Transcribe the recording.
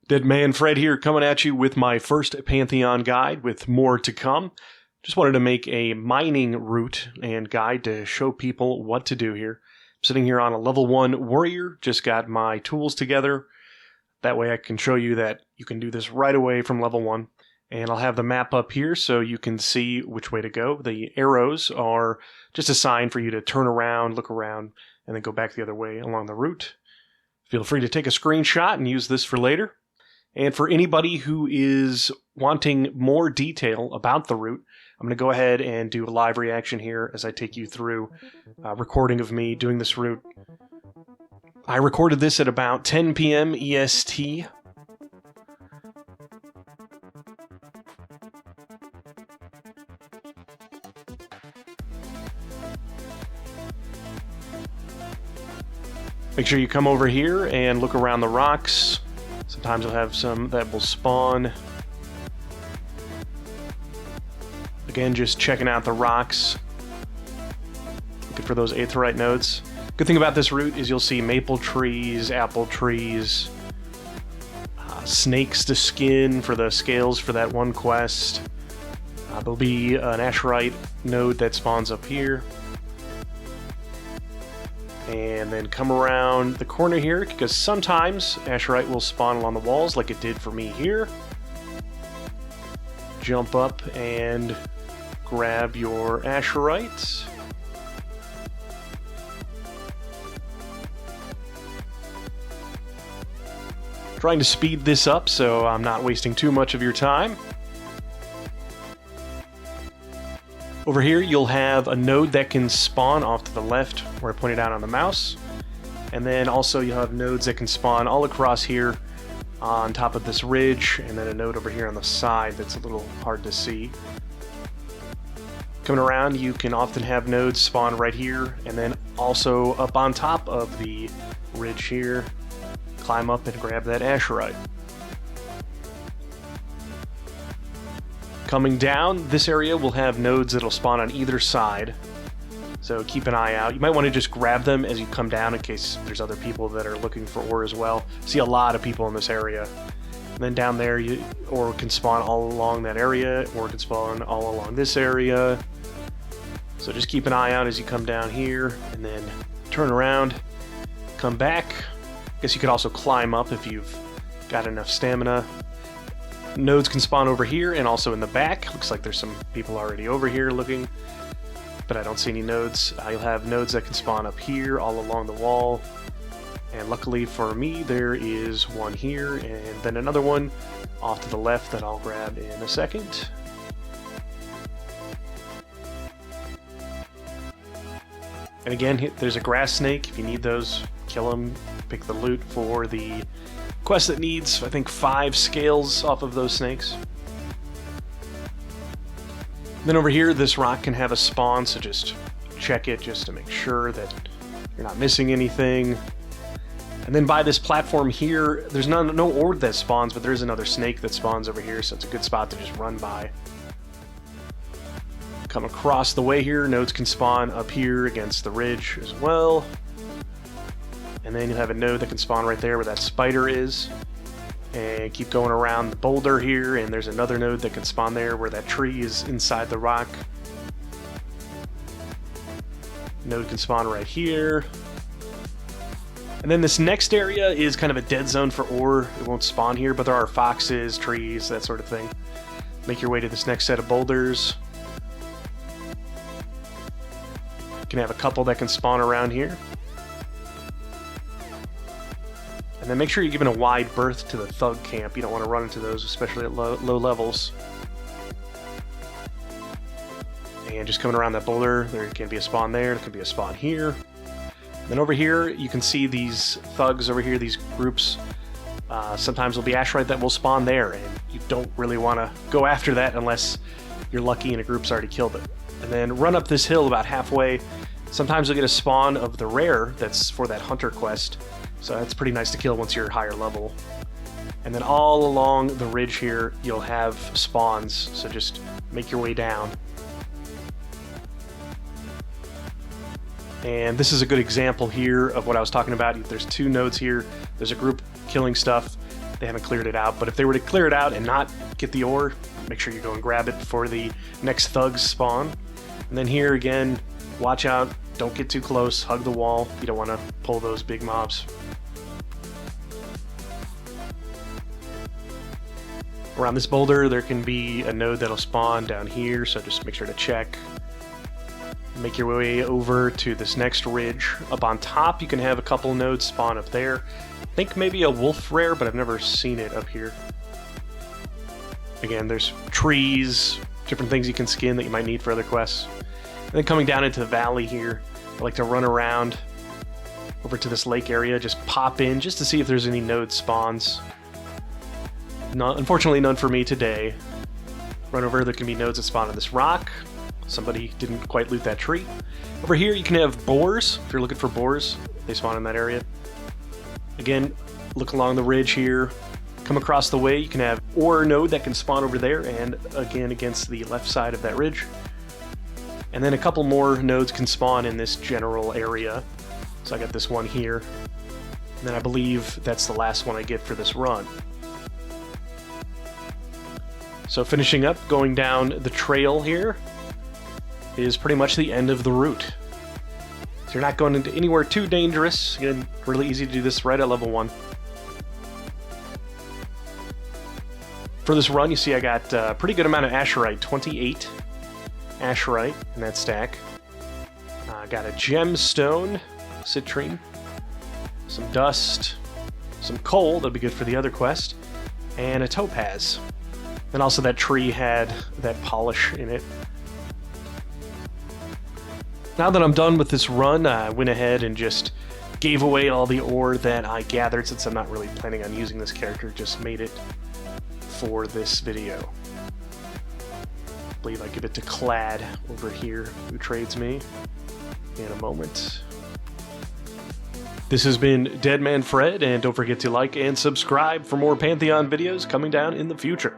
Dead Man Fred here, coming at you with my first Pantheon guide with more to come. Just wanted to make a mining route and guide to show people what to do here. I'm sitting here on a level 1 warrior, just got my tools together. That way I can show you that you can do this right away from level 1. And I'll have the map up here so you can see which way to go. The arrows are just a sign for you to turn around, look around, and then go back the other way along the route. Feel free to take a screenshot and use this for later. And for anybody who is wanting more detail about the route, I'm going to go ahead and do a live reaction here as I take you through a recording of me doing this route. I recorded this at about 10 p.m. EST. Make sure you come over here and look around the rocks. Sometimes you'll have some that will spawn. Again, just checking out the rocks. Looking for those aetheryte nodes. Good thing about this route is you'll see maple trees, apple trees, snakes to skin for the scales for that one quest. There'll be an asherite node that spawns up here. And then come around the corner here, because sometimes asherite will spawn along the walls like it did for me here. Jump up and grab your asherite. Trying to speed this up so I'm not wasting too much of your time. Over here, you'll have a node that can spawn off to the left, where I pointed out on the mouse. And then also you'll have nodes that can spawn all across here on top of this ridge, and then a node over here on the side that's a little hard to see. Coming around, you can often have nodes spawn right here, and then also up on top of the ridge here. Climb up and grab that asherite. Coming down, this area will have nodes that'll spawn on either side, so keep an eye out. You might want to just grab them as you come down in case there's other people that are looking for ore as well. See a lot of people in this area. And then down there, ore can spawn all along that area, ore can spawn all along this area. So just keep an eye out as you come down here, and then turn around, come back. I guess you could also climb up if you've got enough stamina. Nodes can spawn over here and also in the back. Looks like there's some people already over here looking, but I don't see any nodes. You'll have nodes that can spawn up here all along the wall, and luckily for me there is one here and then another one off to the left that I'll grab in a second. And again, there's a grass snake. If you need those, kill them, pick the loot for the quest that needs, I think, 5 scales off of those snakes. Then over here, this rock can have a spawn, so just check it just to make sure that you're not missing anything. And then by this platform here, there's no ore that spawns, but there is another snake that spawns over here, so it's a good spot to just run by. Come across the way here, nodes can spawn up here against the ridge as well. And then you'll have a node that can spawn right there where that spider is. And keep going around the boulder here, and there's another node that can spawn there where that tree is inside the rock. Node can spawn right here. And then this next area is kind of a dead zone for ore. It won't spawn here, but there are foxes, trees, that sort of thing. Make your way to this next set of boulders. You can have a couple that can spawn around here. And then make sure you're giving a wide berth to the thug camp. You don't want to run into those, especially at low levels. And just coming around that boulder, there can be a spawn there, there can be a spawn here. Then over here, you can see these thugs over here, these groups. Sometimes there'll be asherite that will spawn there, and you don't really want to go after that unless you're lucky and a group's already killed it. And then run up this hill about halfway. Sometimes you'll get a spawn of the rare that's for that hunter quest. So that's pretty nice to kill once you're higher level. And then all along the ridge here, you'll have spawns, so just make your way down. And this is a good example here of what I was talking about. There's 2 nodes here. There's a group killing stuff. they haven't cleared it out. But if they were to clear it out and not get the ore, make sure you go and grab it before the next thugs spawn. And then here again, watch out, don't get too close, hug the wall. You don't want to pull those big mobs. Around this boulder, there can be a node that'll spawn down here, so just make sure to check. Make your way over to this next ridge. Up on top, you can have a couple nodes spawn up there. I think maybe a wolf rare, but I've never seen it up here. Again, there's trees, different things you can skin that you might need for other quests. And then coming down into the valley here, I like to run around over to this lake area, just pop in just to see if there's any node spawns. Unfortunately, none for me today. Run over, there can be nodes that spawn on this rock. Somebody didn't quite loot that tree. Over here, you can have boars. If you're looking for boars, they spawn in that area. Again, look along the ridge here. Come across the way, you can have ore node that can spawn over there, and again against the left side of that ridge. And then a couple more nodes can spawn in this general area. So I got this one here. And then I believe that's the last one I get for this run. So finishing up, going down the trail here is pretty much the end of the route. So you're not going into anywhere too dangerous. Again, really easy to do this right at level 1. For this run, you see I got a pretty good amount of Asherite, 28 Asherite in that stack. Got a gemstone, citrine, some dust, some coal, that'll be good for the other quest, and a topaz. And also that tree had that polish in it. Now that I'm done with this run, I went ahead and just gave away all the ore that I gathered, since I'm not really planning on using this character, just made it for this video. I believe I give it to Clad over here, who trades me in a moment. This has been Deadman Fred, and don't forget to like and subscribe for more Pantheon videos coming down in the future.